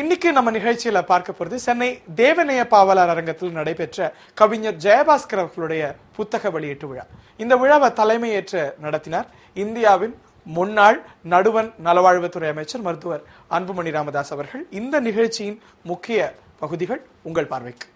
இன்னைக்கு நம்ம நிகழ்ச்சியில பார்க்க போறது சென்னை தேவநேய பாவலர் அரங்கத்தில் நடைபெற்ற கவிஞர் ஜெயபாஸ்கர் அவர்களுடைய புத்தக வெளியீட்டு விழா. இந்த விழாவை தலைமையேற்று நடத்தினார் இந்தியாவின் முன்னாள் நடுவண் நலவாழ்வுத்துறை அமைச்சர் மருத்துவர் அன்புமணி ராமதாஸ் அவர்கள். இந்த நிகழ்ச்சியின் முக்கிய பகுதிகள் உங்கள் பார்வைக்கு.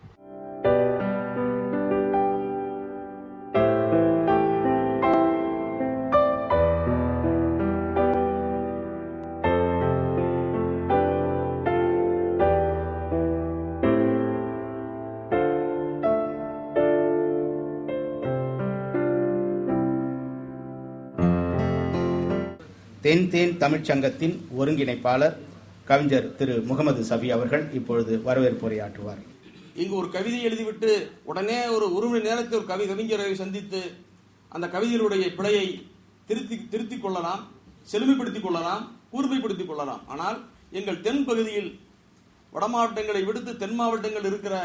தேன் தமிழ்ச்சங்கத்தின் ஒருங்கிணைப்பாளர் கவிஞர் திரு முகமது சபி அவர்கள் இப்பொழுது வரவேற்புரையாற்றுவார். இங்கு ஒரு கவிதை எழுதிவிட்டு உடனே ஒரு மணி நேரத்தில் ஒரு கவிஞரை சந்தித்து அந்த கவிதையினுடைய பிழையை திருத்திக் கொள்ளலாம், செழுமைப்படுத்திக் கொள்ளலாம், கூர்மைப்படுத்திக் கொள்ளலாம். ஆனால் எங்கள் தென் பகுதியில் வட மாவட்டங்களை விடுத்து தென் மாவட்டங்கள் இருக்கிற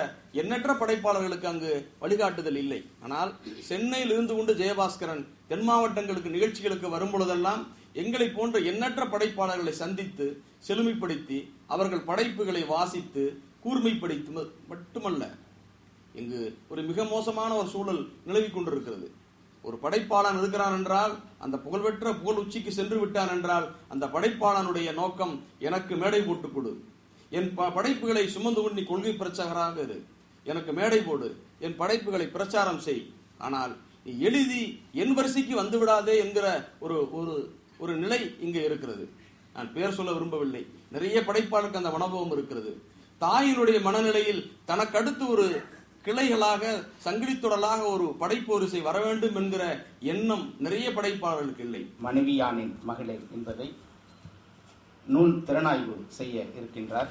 எண்ணற்ற படைப்பாளர்களுக்கு அங்கு வழிகாட்டுதல் இல்லை. ஆனால் சென்னையில் இருந்து கொண்டு ஜெயபாஸ்கரன் தென் மாவட்டங்களுக்கு நிகழ்ச்சிகளுக்கு வரும் பொழுதெல்லாம் எங்களை போன்ற எண்ணற்ற படைப்பாளர்களை சந்தித்து செழுமைப்படுத்தி அவர்கள் படைப்புகளை வாசித்து கூர்மைப்படுத்தி மட்டுமல்ல, இங்கு ஒரு மிக மோசமான ஒரு சூழல் நிலவிக் கொண்டிருக்கிறது. ஒரு படைப்பாளன் இருக்கிறான் என்றால், அந்த புகழ்பெற்ற புகழ் உச்சிக்கு சென்று விட்டான் என்றால், அந்த படைப்பாளனுடைய நோக்கம் எனக்கு மேடை போட்டுக் கொடு, என் படைப்புகளை சுமந்து கொண்டு கொள்கை பிரச்சாரமாக இரு, எனக்கு மேடை போடு, என் படைப்புகளை பிரச்சாரம் செய், ஆனால் நீ எழுதி என் வரிசைக்கு வந்து விடாதே என்கிற ஒரு நிலை இங்கே இருக்கிறது. நான் பேர் சொல்ல விரும்பவில்லை. நிறைய படைப்பாளருக்கு அந்த மனோபாவம் இருக்கிறது. தாயினுடைய மனநிலையில் தனக்கு அடுத்து ஒரு கிளைகளாக சங்கிலித்தொடலாக ஒரு படைப்பு வரிசை வர வேண்டும் என்கிற எண்ணம் நிறைய படைப்பாளர்களுக்கு இல்லை. மனைவியானின் மகளே என்பதை நூல் திறனாய்வு செய்ய இருக்கின்றார்.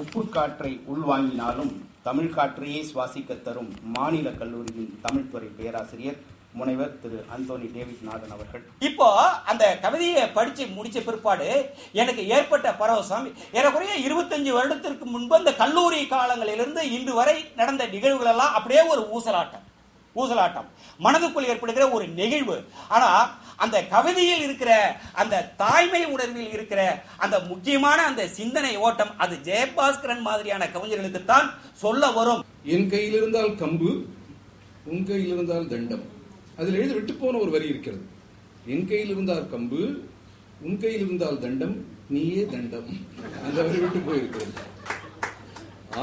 உப்பு காற்றை உள்வாங்கினாலும் தமிழ் காற்றையே சுவாசிக்க தரும் மாநில கல்லூரியின் தமிழ்துறை பேராசிரியர் முனைவர் திரு அந்தோனி டேவிட் நாதன் அவர்கள். இப்போ அந்த கவிதையை படிச்சு முடிச்ச பிற்பாடு எனக்கு ஏற்பட்ட பரவசம் ஏறக்குறைய 25 வருடத்திற்கு முன்பு அந்த கல்லூரி காலங்களிலிருந்து இன்று வரை நடந்த நிகழ்வுகள் எல்லாம் அப்படியே ஒரு ஊசலாட்டம் மனதுக்குள் ஏற்படுகிற ஒரு நெகிழ்வு. ஆனா அந்த கவிதையில் இருக்கிற அந்த தாய்மை உணர்வில் இருக்கிற அந்த முக்கியமான அந்த சிந்தனை ஓட்டம் அது ஜெயபாஸ்கரன் மாதிரியான கவிஞர்களுக்கு தான் சொல்ல வரும். என் கையில் இருந்தால் கம்பு, உன் கையில் இருந்தால் தண்டம். அதில் எழுதி விட்டு போன ஒரு வரி இருக்கிறது. என் கையில் இருந்தால் கம்பு, உன் கையில் இருந்தால் தண்டம், நீயே தண்டம். அந்த வரி விட்டு போயிருக்கிறது.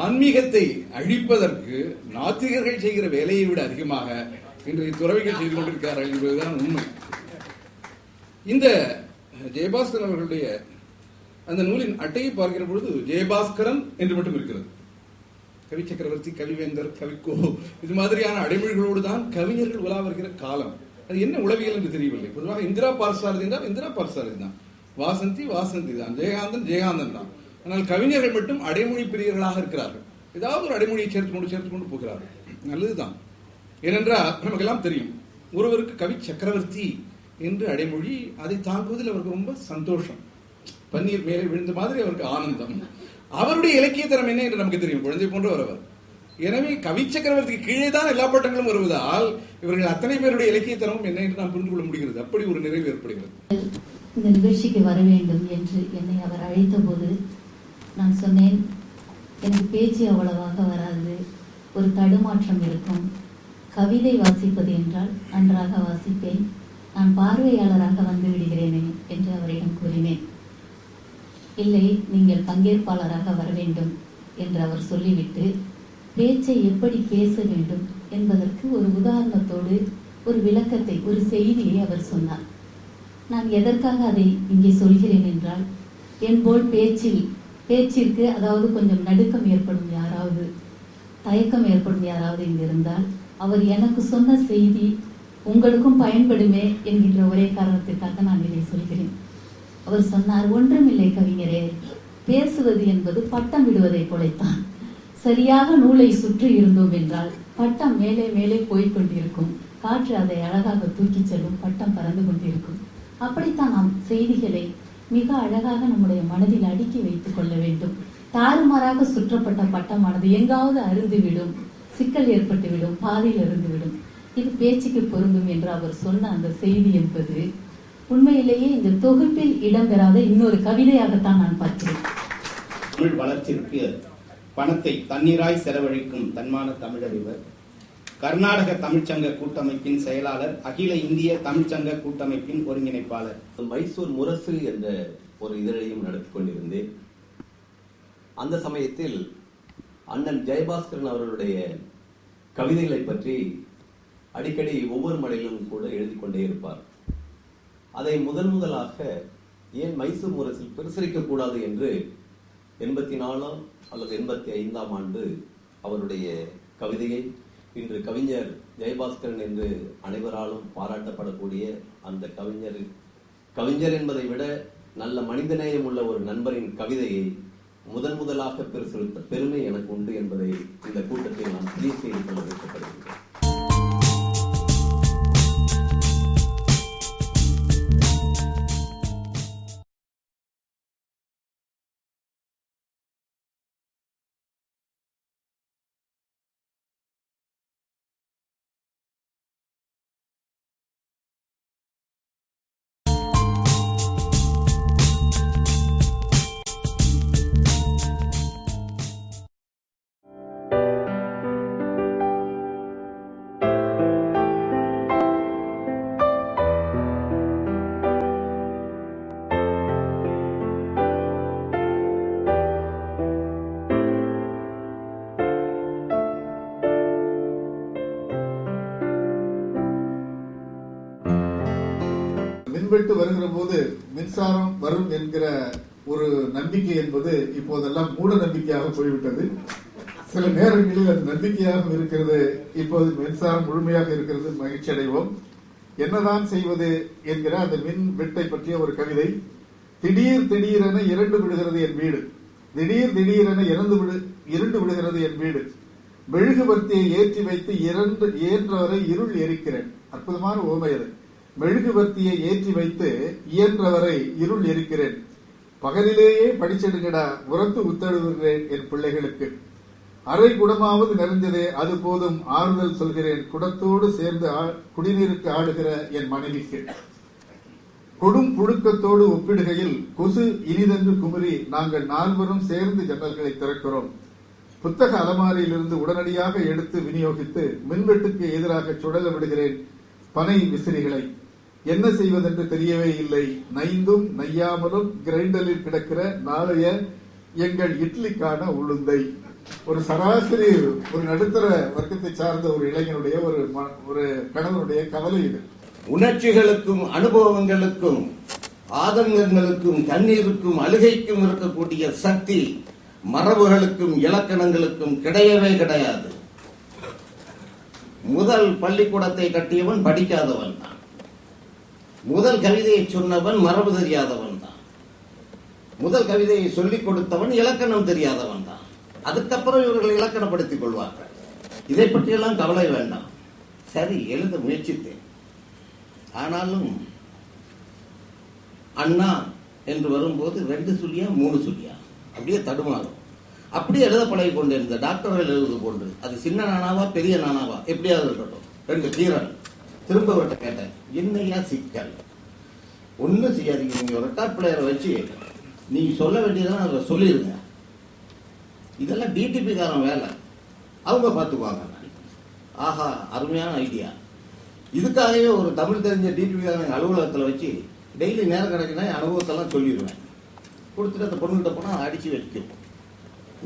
ஆன்மீகத்தை அழிப்பதற்கு நாத்திகர்கள் செய்கிற வேலையை விட அதிகமாக இன்றைய துறவிகள் செய்து கொண்டிருக்கிறார்கள் என்பதுதான் உண்மை. இந்த ஜெயபாஸ்கரன் அவர்களுடைய அந்த நூலின் அட்டையை பார்க்கிற பொழுது ஜெயபாஸ்கரன் என்று மட்டும் இருக்கிறது. கவி சக்கரவர்த்தி, கவிவேந்தர், கவிக்கோ இது மாதிரியான அடைமொழிகளோடு தான் கவிஞர்கள் உலா வருகிற காலம். அது என்ன உளவியல் என்று தெரியவில்லை. பொதுவாக இந்திரா பார்சாரதி தான் இந்திரா பார்சாரதி தான், வாசந்தி வாசந்தி தான், ஜெயகாந்தன் ஜெயகாந்தன் தான். ஆனால் கவிஞர்கள் மட்டும் அடைமொழி பிரியர்களாக இருக்கிறார்கள். ஏதாவது ஒரு அடைமொழியை சேர்த்து கொண்டு போகிறார்கள். நல்லதுதான். ஏனென்றால் நமக்கெல்லாம் தெரியும், ஒருவருக்கு கவி சக்கரவர்த்தி என்று அடைமொழி, அதை தாங்குவதில் அவருக்கு ரொம்ப சந்தோஷம், பன்னீர் மேலே விழுந்த மாதிரி அவருக்கு ஆனந்தம். அவருடைய இலக்கிய தரம் என்ன என்று நமக்கு தெரியும், குழந்தை போன்ற வருவர். எனவே கவி சக்கரவர்த்திக்கு கீழே தான் எல்லா பட்டங்களும் வருவதால் இவர்கள் அத்தனை பேருடைய இலக்கிய தரமும் என்ன என்று நாம் புரிந்து கொள்ள முடிகிறது. அப்படி ஒரு நிறைவு ஏற்படுகிறது. இந்த நிகழ்ச்சிக்கு வர வேண்டும் என்று என்னை அவர் அழைத்த போது நான் சொன்னேன், எனக்கு பேச்சு அவ்வளவாக வராது, ஒரு தடுமாற்றம் இருக்கும், கவிதை வாசிப்பது என்றால் நன்றாக வாசிப்பேன், நான் பார்வையாளராக வந்து விடுகிறேனே என்று அவரிடம் கூறினேன். இல்லை, நீங்கள் பங்கேற்பாளராக வர வேண்டும் என்று அவர் சொல்லிவிட்டு பேச்சை எப்படி பேச வேண்டும் என்பதற்கு ஒரு உதாரணத்தோடு ஒரு விளக்கத்தை, ஒரு செய்தியை அவர் சொன்னார். நான் எதற்காக அதை இங்கே சொல்கிறேன் என்றால், என்போல் பேச்சிற்கு அதாவது கொஞ்சம் நடுக்கம் ஏற்படும் யாராவது, தயக்கம் ஏற்படும் யாராவது இங்கு இருந்தால் அவர் எனக்கு சொன்ன செய்தி உங்களுக்கும் பயன்படுமே என்கின்ற ஒரே காரணத்திற்காக நான் இதை சொல்கிறேன். அவர் சொன்னார், ஒன்றுமில்லை கவிஞரே, பேசுவது என்பது பட்டம் விடுவதை போலத்தான். சரியாக நூலை சுற்றி இருந்தோம் என்றால் பட்டம் மேலே மேலே போய்கொண்டிருக்கும், காற்று அதை அழகாக தூக்கி செல்லும், பட்டம் பறந்து கொண்டிருக்கும். அப்படித்தான் நாம் செய்திகளை மிக அழகாக நம்முடைய மனதில் அடுக்கி வைத்துக் கொள்ள வேண்டும். தாறுமாறாக சுற்றப்பட்ட பட்டமானது எங்காவது அருந்துவிடும், சிக்கல் ஏற்பட்டுவிடும், பாதையில் அருந்துவிடும். இது பேச்சுக்கு பொருந்தும் என்று அவர் சொன்ன அந்த செய்தி என்பது உண்மையிலேயே இந்த தொகுப்பில் இடம்பெறாத இன்னொரு கவிதையாகத்தான் நான் பார்க்கிறேன். தமிழ் வளர்ச்சிக்கு பணத்தை தண்ணீராய் செலவழிக்கும் தன்மான தமிழறிவர், கர்நாடக தமிழ்ச்சங்க கூட்டமைப்பின் செயலாளர், அகில இந்திய தமிழ்ச்சங்க கூட்டமைப்பின் ஒருங்கிணைப்பாளர். மைசூர் முரசு என்ற ஒரு இதழையும் நடத்தி கொண்டிருந்தேன். அந்த சமயத்தில் அண்ணன் ஜெயபாஸ்கரன் அவர்களுடைய கவிதைகளை பற்றி அடிக்கடி ஒவ்வொரு மடையிலும் கூட எழுதி கொண்டே இருப்பார். அதை முதலாக ஏன் மைசூர் முரசில் பிரசுரிக்க கூடாது என்று 84 அல்லது 85 ஆண்டு அவருடைய கவிதையை இன்று கவிஞர் ஜெயபாஸ்கரன் என்று அனைவராலும் பாராட்டப்படக்கூடிய அந்த கவிஞர் என்பதை விட நல்ல மனிதநேயம் உள்ள ஒரு நண்பரின் கவிதையை முதலாக பிரசுரித்த பெருமை எனக்கு உண்டு என்பதை இந்த கூட்டத்தில் நான் பதிவு செய்து கொள்ள விருப்பப்படுகிறேன். மின்வெட்டு வருகிற போது மின்சாரம் வரும் என்கிற ஒரு நம்பிக்கை என்பது இப்போதெல்லாம் மூட நம்பிக்கையாக போய்விட்டது. சில நேரங்களில் அது நம்பிக்கையாக இருக்கிறது. இப்போது மின்சாரம் முழுமையாக இருக்கிறது, மகிழ்ச்சி அடைவோம். என்னதான் செய்வது என்கிற அந்த மின் வெட்டை பற்றிய ஒரு கவிதை. திடீரென இரண்டு விடுகிறது என் வீடு, திடீரென இருண்டு விடுகிறது என் வீடு, மெழுகுவர்த்தியை ஏற்றி வைத்து இயன்றவரை இருள் எரிக்கிறேன். அற்புதமான ஓமை அது. மெழுகுவர்த்தியை ஏற்றி வைத்து இயன்றவரை இருள் எரிக்கிறேன், பகலிலேயே படிச்செடுங்கடா உரத்து உத்தழுகிறேன் என் பிள்ளைகளுக்கு, அரை குடமாவது நிறைந்ததே அது போதும் ஆறுதல் சொல்கிறேன், குடத்தோடு சேர்ந்து குடிநீருக்கு ஆடுகிற என் மனைவிக்கு, கொடும் புழுக்கத்தோடு ஒப்பிடுகையில் கொசு இனிதென்று குமுறி நாங்கள் 4 சேர்ந்து ஜன்னல்களை திறக்கிறோம், புத்தக அலமாரியிலிருந்து உடனடியாக எடுத்து விநியோகித்து மின்வெட்டுக்கு எதிராக சுழல விடுகிறேன் பனை விசிறிகளை, என்ன செய்வதென்று தெரியவே இல்லை, நைந்தும் நையாமலும் கிரைண்டரில் கிடக்கிற நாளைய எங்கள் இட்லிக்கான உளுந்தை. ஒரு சராசரி ஒரு நடுத்தர வர்க்கத்தை சார்ந்த ஒரு இளைஞனுடைய ஒரு கணவனுடைய கவலை இது. உணர்ச்சிகளுக்கும் அனுபவங்களுக்கும் ஆதங்கங்களுக்கும் கண்ணீருக்கும் அழுகைக்கும் இருக்கக்கூடிய சக்தி மரபுகளுக்கும் இலக்கணங்களுக்கும் கிடையவே கிடையாது. முதல் பள்ளிக்கூடத்தை கட்டியவன் படிக்காதவன் தான், முதல் கவிதையை சொன்னவன் மரபு தெரியாதவன் தான், முதல் கவிதையை சொல்லிக் கொடுத்தவன் இலக்கணம் தெரியாதவன் தான். அதுக்கப்புறம் இவர்கள் இலக்கணப்படுத்திக் கொள்வார்கள். இதை பற்றியெல்லாம் கவலை வேண்டாம். சரி, எழுத முயற்சித்தேன். ஆனாலும் அண்ணா என்று வரும்போது 2 சொல்லியா 3 சொல்லியா அப்படியே தடுமாறும். அப்படியே எழுத பழகி கொண்டிருந்த டாக்டர்கள் எழுது போன்று, அது சின்ன நானாவா பெரிய நானாவா எப்படியாவது இருக்கட்டும், 2 கீரல். திரும்ப விட்ட கேட்டேன், என்னையா சிக்கல், ஒன்னும் செய்யாதீங்க, நீங்க ஒரு ரெக்கார்ட் பிளேயரை வச்சு நீங்க சொல்ல வேண்டியதான் அதை சொல்லிடுங்க, இதெல்லாம் டிடிபி காரன் வேலை, அவங்க பார்த்துக்குவாங்க. ஆஹா, அருமையான ஐடியா. இதுக்காகவே ஒரு தமிழ் தெரிஞ்ச டிடிபி காரன் அலுவலகத்தில் வச்சு டெய்லி நேரம் கிடைக்குன்னா அனுபவத்தெல்லாம் சொல்லிடுவேன். கொடுத்துட்டு அந்த பொண்ணுகிட்ட போனால் அடிச்சு வைக்கும்.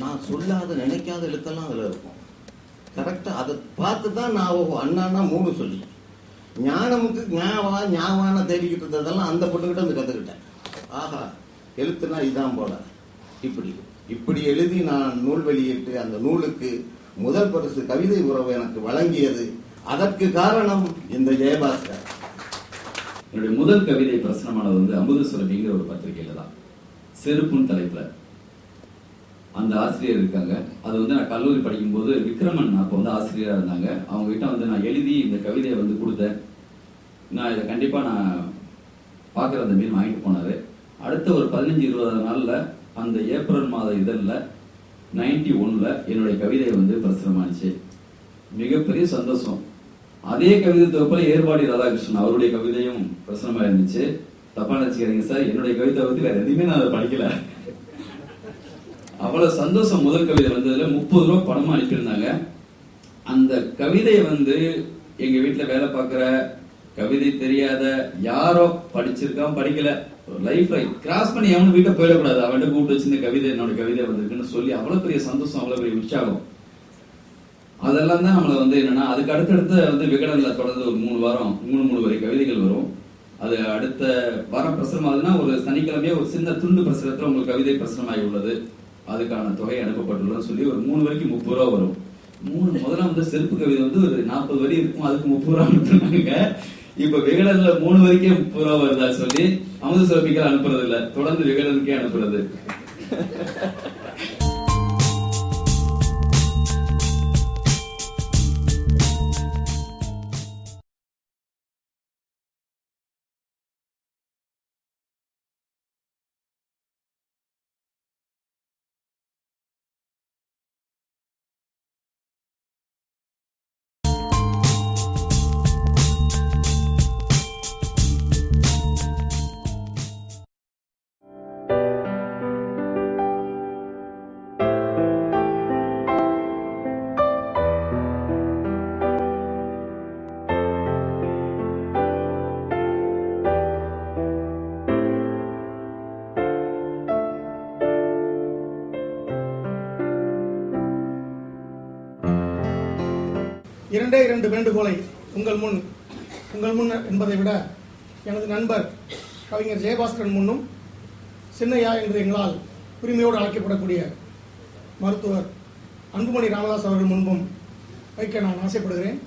நான் சொல்லாத நினைக்காத எழுத்தெல்லாம் அதில் இருக்கும். கரெக்டாக அதை பார்த்து தான் நான் அண்ணான்னா 3 சொல்லி ஞானமுக்கு ஞாவான தேடிக்கிட்டு இருந்ததெல்லாம் அந்த பொண்ணுகிட்ட வந்து கற்றுக்கிட்டேன். ஆஹா, எழுத்துனா இதான் போல. இப்படி எழுதி நான் நூல் வெளியிட்டு அந்த நூலுக்கு முதல் பரிசு கவிதை உறவு எனக்கு வழங்கியது. அதற்கு காரணம் இந்த ஜெயபாஸ்கர். என்னுடைய முதல் கவிதை பிரசுரமானது அமுதசுரபிங்கிற ஒரு பத்திரிகையில தான், செருப்புன்னு தலைப்புல. அந்த ஆசிரியர் இருக்காங்க. அது நான் கல்லூரி படிக்கும் போது விக்ரமன் அப்போ ஆசிரியரா இருந்தாங்க. அவங்க கிட்ட நான் எழுதி இந்த கவிதையை கொடுத்தேன். நான் இதை கண்டிப்பா நான் பாக்குற அந்த மீன் வாங்கிட்டு போனாரு. அடுத்த ஒரு 15-20 நாள்ல அந்த ஏப்ரல் மாத இதழ்ல 91ல என்னுடைய கவிதை பிரசுரமானுச்சு. மிகப்பெரிய சந்தோஷம். அதே கவிதை தொகுப்புல ஏற்பாடி ராதாகிருஷ்ணன் அவருடைய கவிதையும் பிரசுரமா இருந்துச்சு. தப்பா நினைச்சுக்கிறீங்க சார், என்னுடைய கவிதை வேற எதுவுமே நான் அதை படிக்கல. அவ்வளவு சந்தோஷம். முதல் கவிதை வந்ததுல 30 ரூபா பணமா அனுப்பியிருந்தாங்க. அந்த கவிதையை எங்க வீட்டுல வேலை பார்க்கிற, கவிதை தெரியாத யாரோ படிச்சிருக்கான் படிக்கல, லைஃப்ல கிராஸ் பண்ணி அவனு வீட்டை போயிடக்கூடாது, அவன்கிட்ட கூப்பிட்டு வச்சு இந்த கவிதை என்னோட கவிதை வந்திருக்குன்னு சொல்லி அவ்வளவு பெரிய சந்தோஷம், அவ்வளவு பெரிய உற்சாகம். அதெல்லாம் தான் நம்மள என்னன்னா, அதுக்கு அடுத்தடுத்து விகடன்ல தொடர்ந்து ஒரு 3 வரை கவிதைகள் வரும். அது அடுத்த வாரம் பிரசுரமாகுதுன்னா ஒரு சனிக்கிழமையே ஒரு சின்ன துண்டு பிரசுரத்துல உங்களுக்கு கவிதை பிரசுரமாகி உள்ளது, அதுக்கான தொகை அனுப்பப்பட்டுள்ளதுன்னு சொல்லி ஒரு 3 வரைக்கும் 30 ரூபா வரும். முதல்ல செருப்பு கவிதை ஒரு 40 வரி இருக்கும், அதுக்கு 30 ரூபா அனுப்புறாங்க. இப்ப விகடன்ல 3 வரைக்கும் 30 ரூபா வருதா சொல்லி அமுத சுரபிகள் அனுப்புறது இல்ல, தொடர்ந்து விகடனுக்கே அனுப்புறது. இரண்டு வேண்டுகோளை உங்கள் முன் என்பதை விட எனது நண்பர் கவிஞர் ஜெயபாஸ்கரன் முன்னும், சின்னையா என்று எங்களால் உரிமையோடு அழைக்கப்படக்கூடிய மருத்துவர் அன்புமணி ராமதாஸ் அவர்கள் முன்பும் வைக்க நான் ஆசைப்படுகிறேன்.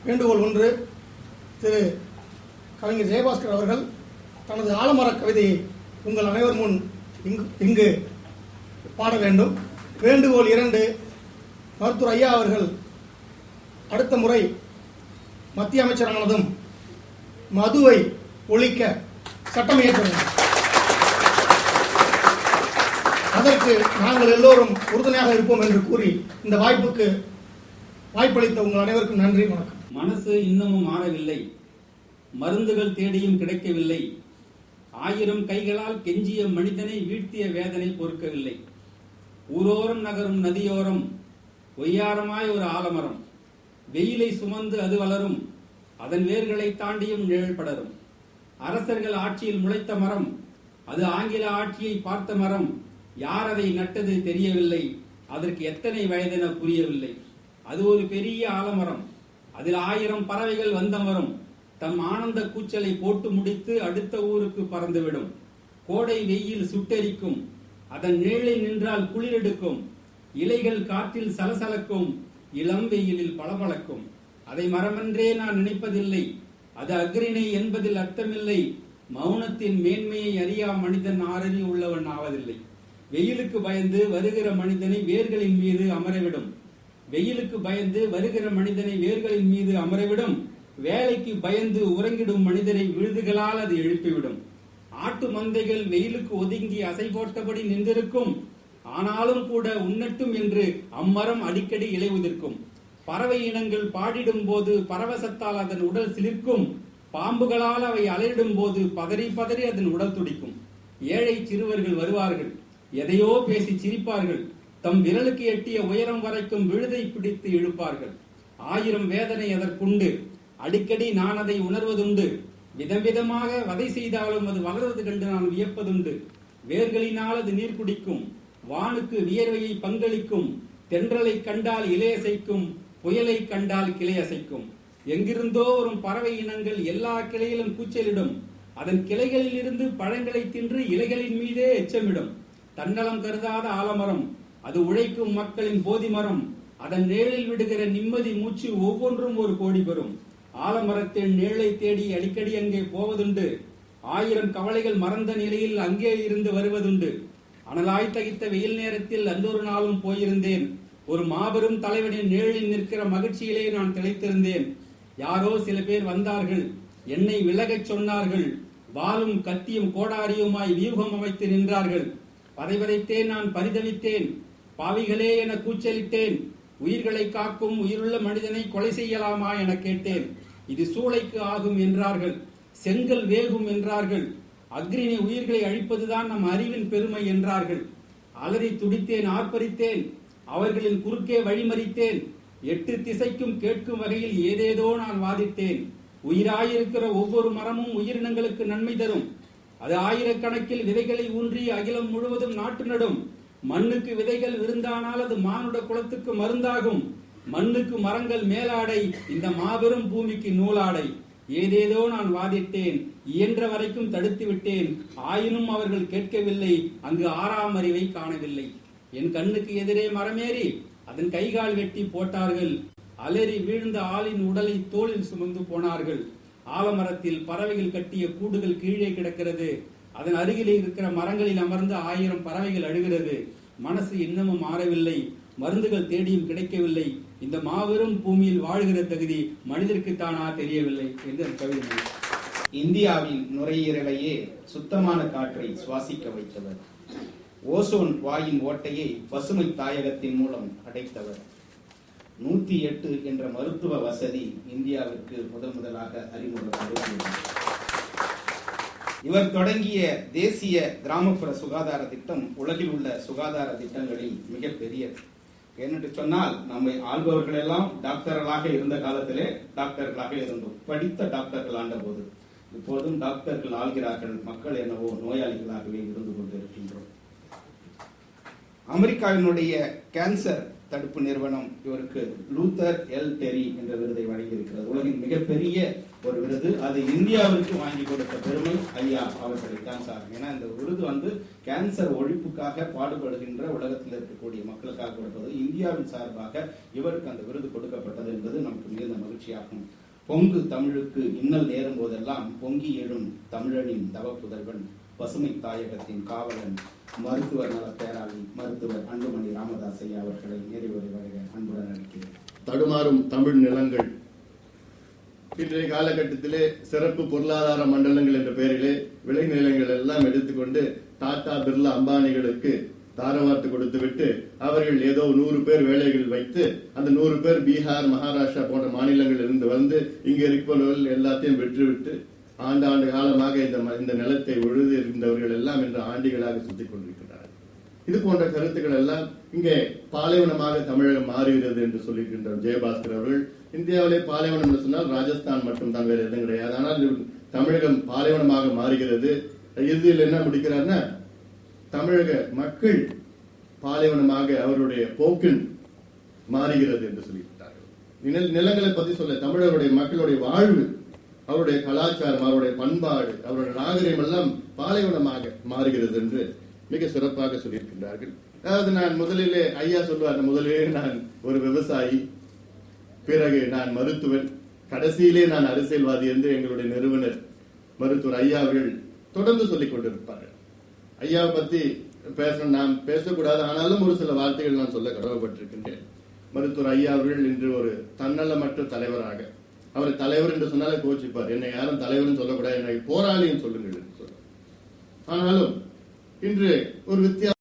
வேண்டுகோள் 1, திரு கவிஞர் ஜெயபாஸ்கர் அவர்கள் தனது ஆலமர கவிதையை உங்கள் அனைவர் முன் இங்கு பாட வேண்டும். வேண்டுகோள் 2, மருத்துவர் ஐயா அவர்கள் அடுத்த முறை மத்திய அமைச்சரானதும் மதுவை ஒழிக்க சட்டம் இயற்ற வேண்டும். அதற்கு நாங்கள் எல்லோரும் உறுதுணையாக இருப்போம் என்று கூறி இந்த வாய்ப்பளித்த உங்கள் அனைவருக்கும் நன்றி, வணக்கம். மனசு இன்னமும் மாறவில்லை, மருந்துகள் தேடியும் கிடைக்கவில்லை, 1000 கைகளால் கெஞ்சிய மனிதனை வீழ்த்திய வேதனை பொறுக்கவில்லை. ஊரோரம் நகரும் நதியோரம் ஒய்யாரமாய் ஒரு ஆலமரம், வெயிலை சுமந்து அது வளரும், அதன் வேர்களை தாண்டியும் நிழல் படரும். அரசர்கள் ஆட்சியில் முளைத்த மரம், அது ஆங்கில ஆட்சியை பார்த்த மரம், யார் அதை நட்டது தெரியவில்லை, அதற்கு எத்தனை வயதென புரியவில்லை. அது ஒரு பெரிய ஆலமரம், அதில் 1000 பறவைகள் வந்த மரம், தம் ஆனந்த கூச்சலை போட்டு முடித்து அடுத்த ஊருக்கு பறந்துவிடும். கோடை வெயில் சுட்டெரிக்கும், அதன் நிழலில் நின்றால் குளிரெடுக்கும், இலைகள் காற்றில் சலசலக்கும், இளம் வெயிலில் பளபளக்கும். அதை மரமென்றே நான் நினைப்பதில்லை, அது அக்ரிணை என்பதில் அர்த்தமில்லை, மௌனத்தின் மேன்மையை அறியா மனிதன் ஆறறி உள்ளவன் ஆவதில்லை. வெயிலுக்கு பயந்து வருகிற மனிதனை வேர்களின் மீது அமரவிடும், வெயிலுக்கு பயந்து வருகிற மனிதனை வேர்களின் மீது அமரவிடும், வேலைக்கு பயந்து உறங்கிடும் மனிதரை விழுதுகளால் அது எழுப்பிவிடும். ஆட்டு மந்தைகள் வெயிலுக்கு ஒதுங்கி அசை போட்டபடி நின்றிருக்கும், ஆனாலும் கூட உண்ணட்டும் என்று அம்மரம் அடிக்கடி இலை உதிர்க்கும். பறவை இனங்கள் பாடிடும் போது பரவசத்தால் அதன் உடல் சிலிர்க்கும், பாம்புகளால் அவை அலையிடும் போது பதறி பதறி அதன் உடல் துடிக்கும். ஏழை சிறுவர்கள் வருவார்கள், எதையோ பேசி சிரிப்பார்கள், தம் விரலுக்கு எட்டிய உயரம் வரைக்கும் விழுதை பிடித்து இழுப்பார்கள். 1000 வேதனை அதற்குண்டு, அடிக்கடி நான் அதை உணர்வதுண்டு. விதம் விதமாக வதை செய்தாலும் அது வளர்வது கண்டு நான் வியப்பதுண்டு. வேர்களினால் அது நீர் குடிக்கும், வானுக்கு வியர்வையை பங்களிக்கும், தென்றலை கண்டால் இலையசைக்கும், புயலை கண்டால் கிளையசைக்கும். எங்கிருந்தோ வரும் பறவை இனங்கள் எல்லா கிளையிலும் கூச்சலிடும், அதன் கிளைகளில் இருந்து பழங்களை தின்று இலைகளின் மீதே எச்சமிடும். தன்னலம் கருதாத ஆலமரம், அது உழைக்கும் மக்களின் போதி மரம், அதன் நிழலில் விடுகிற நிம்மதி மூச்சு ஒவ்வொன்றும் ஒரு கோடி பெறும். ஆலமரத்தின் நிழலை தேடி அடிக்கடி அங்கே போவதுண்டு, 1000 கவலைகள் மறந்த நிலையில் அங்கே இருந்து வருவதுண்டு. அனலாய் தகித்த வெயில் நேரத்தில் அன்றொரு நாளும் போயிருந்தேன், ஒரு மாபெரும் தலைவனின் நிழலில் நிற்கிற மகிழ்ச்சியிலே நான் திளைத்திருந்தேன். யாரோ சில பேர் வந்தார்கள், என்னை விலகச் சொன்னார்கள், வாளும் கத்தியும் கோடாரியுமாய் வியூகம் அமைத்து நின்றார்கள். பதைவதைத்தேன், நான் பரிதவித்தேன், பாவிகளே என கூச்சலிட்டேன். உயிர்களை காக்கும் உயிருள்ள மனிதனை கொலை செய்யலாமா என கேட்டேன். இது சூளைக்கு ஆகும் என்றார்கள், செங்கல் வேகும் என்றார்கள், அக்ரிணி உயிர்களை அழிப்பதுதான் நம் அறிவின் பெருமை என்றார்கள். அலறி துடித்தேன், ஆர்ப்பரித்தேன், அவர்களின் குறுக்கே வழிமறித்தேன். 8 திசைக்கும் கேட்கும் வகையில் ஏதேதோ நான் வாதிட்டேன். உயிராயிருக்கிற ஒவ்வொரு மரமும் உயிரினங்களுக்கு நன்மை தரும். அது ஆயிரக்கணக்கில் விதைகளை ஊன்றி அகிலம் முழுவதும் நாட்டு நடும். மண்ணுக்கு விதைகள் விருந்தானால் அது மானுட குலத்துக்கு மருந்தாகும். மண்ணுக்கு மரங்கள் மேலாடை, இந்த மாபெரும் பூமிக்கு நூலாடை. ஏதேதோ நான் வாதிட்டேன், இயன்ற வரைக்கும் தடுத்து விட்டேன். ஆயினும் அவர்கள் கேட்கவில்லை, அங்கு 6ஆம் அறிவை காணவில்லை. என் கண்ணுக்கு எதிரே மரமேறி அதன் கைகால் வெட்டி போட்டார்கள். அலறி வீழ்ந்த ஆளின் உடலை தோளில் சுமந்து போனார்கள். ஆலமரத்தில் பறவைகள் கட்டிய கூடுகள் கீழே கிடக்கிறது. அதன் அருகிலே இருக்கிற மரங்களில் அமர்ந்து 1000 பறவைகள் அழுகிறது. மனசு இன்னமும் மாறவில்லை, மருந்துகள் தேடியும் கிடைக்கவில்லை. இந்த மாபெரும் பூமியில் வாழ்கிற தகுதி மனிதருக்குத்தானா தெரியவில்லை என்று அந்த கவிதை. இந்தியாவின் நுரையீரலையே சுத்தமான காற்றை சுவாசிக்க வைத்தவர். ஓசோன் வாயின் ஓட்டையை பசுமை தாயகத்தின் மூலம் அடைத்தவர். 108 என்ற மருத்துவ வசதி இந்தியாவிற்கு முதலாக அறிமுகப்படுத்தியது. இவர் தொடங்கிய தேசிய கிராமப்புற சுகாதார திட்டம் உலகில் உள்ள சுகாதார திட்டங்களில் மிகப்பெரியது. ஏனென்று சொன்னால், நம்மை ஆள்பவர்கள் எல்லாம் டாக்டர்களாக இருந்த காலத்திலே டாக்டர்களாக இருந்தோம். படித்த டாக்டர்கள் ஆண்ட போது இப்போதும் டாக்டர்கள் ஆள்கிறார்கள். மக்கள் என்னவோ நோயாளிகளாகவே இருந்து கொண்டிருக்கின்றோம். அமெரிக்காவினுடைய கேன்சர் தடுப்பு நிறுவனம் இவருக்கு லூத்தர் எல் டெரி என்ற விருதை வழங்கியிருக்கிறது. உலகின் மிகப்பெரிய ஒரு விருது. அது இந்தியாவிற்கு வாங்கி கொடுத்த பெருமை ஐயா அவர்களுக்கு சார். ஏன்னா இந்த விருது கேன்சர் ஒழிப்புக்காக பாடுபடுகின்ற உலகத்தில் இருக்கக்கூடிய மக்களுக்காக கொடுப்பது. இந்தியாவின் சார்பாக இவருக்கு அந்த விருது கொடுக்கப்பட்டது என்பது நமக்கு மிகுந்த மகிழ்ச்சியாகும். பொங்கு தமிழுக்கு இன்னல் நேரும் போதெல்லாம் பொங்கி எழும் தமிழனின் தவப்புதல்வன், பசுமை தாயகத்தின் காவலன், மருத்துவர் நல பேராளி மருத்துவர் அன்புமணி ராமதாஸ் ஐயா அவர்களை நிறைவுரை வழங்க அன்புடன் அளிக்கிறேன். தடுமாறும் தமிழ் நிலங்கள் இன்றைய காலகட்டத்திலே சிறப்பு பொருளாதார மண்டலங்கள் என்ற பெயரிலே விளைநிலங்கள் எல்லாம் எடுத்துக்கொண்டு டாடா, பிர்லா, அம்பானிகளுக்கு தாரவாத்து கொடுத்துவிட்டு அவர்கள் ஏதோ 100 பேர் வேலைகள் வைத்து அந்த 100 பேர் பீகார், மகாராஷ்டிரா போன்ற மாநிலங்களில் இருந்து வந்து இங்கு இருப்பவர்கள் எல்லாத்தையும் வெற்றுவிட்டு ஆண்டாண்டு காலமாக இந்த நிலத்தை உழுது இருந்தவர்கள் எல்லாம் இன்று ஆண்டிகளாக சுத்திக் கொண்டிருக்கிறார்கள். இது போன்ற கருத்துக்கள் எல்லாம் இங்கே பாலைவனமாக தமிழகம் மாறுகிறது என்று சொல்லியிருக்கின்றார் ஜெயபாஸ்கர் அவர்கள். இந்தியாவிலே பாலைவனம் என்று சொன்னால் ராஜஸ்தான் மட்டும் தான், வேற எதுவும் கிடையாது. ஆனால் தமிழகம் பாலைவனமாக மாறுகிறது. இறுதியில் என்ன முடிக்கிறார்னா, தமிழக மக்கள் பாலைவனமாக அவருடைய போக்கில் மாறுகிறது என்று சொல்லிவிட்டார்கள். நிலங்களை பற்றி சொல்ல, தமிழருடைய மக்களுடைய வாழ்வு, அவருடைய கலாச்சாரம், அவருடைய பண்பாடு, அவருடைய நாகரிகம் எல்லாம் பாலைவனமாக மாறுகிறது என்று மிக சிறப்பாக சொல்லியிருக்கின்றார்கள். அதாவது நான் முதலிலே ஐயா சொல்வார், முதலிலே நான் ஒரு விவசாயி, பிறகு நான் மருத்துவன், கடைசியிலே நான் அரசியல்வாதி என்று எங்களுடைய நிறுவனர் மருத்துவர் ஐயா அவர்கள் தொடர்ந்து சொல்லிக் கொண்டிருப்பார்கள். ஐயாவை பத்தி பேசணும், நாம் பேசக்கூடாது, ஆனாலும் ஒரு சில வார்த்தைகள் நான் சொல்ல கடமைப்பட்டிருக்கின்றேன். மருத்துவர் ஐயா அவர்கள் இன்று ஒரு தன்னலமற்ற தலைவராக, அவரை தலைவர் என்று சொன்னாலே கோச்சிப்பார், என்னை யாரும் தலைவர்னு சொல்லக்கூடாது, என்னை போராளின்னு சொல்லுங்கள் என்று சொல்ல. ஆனாலும் இன்று ஒரு வித்தியாசம்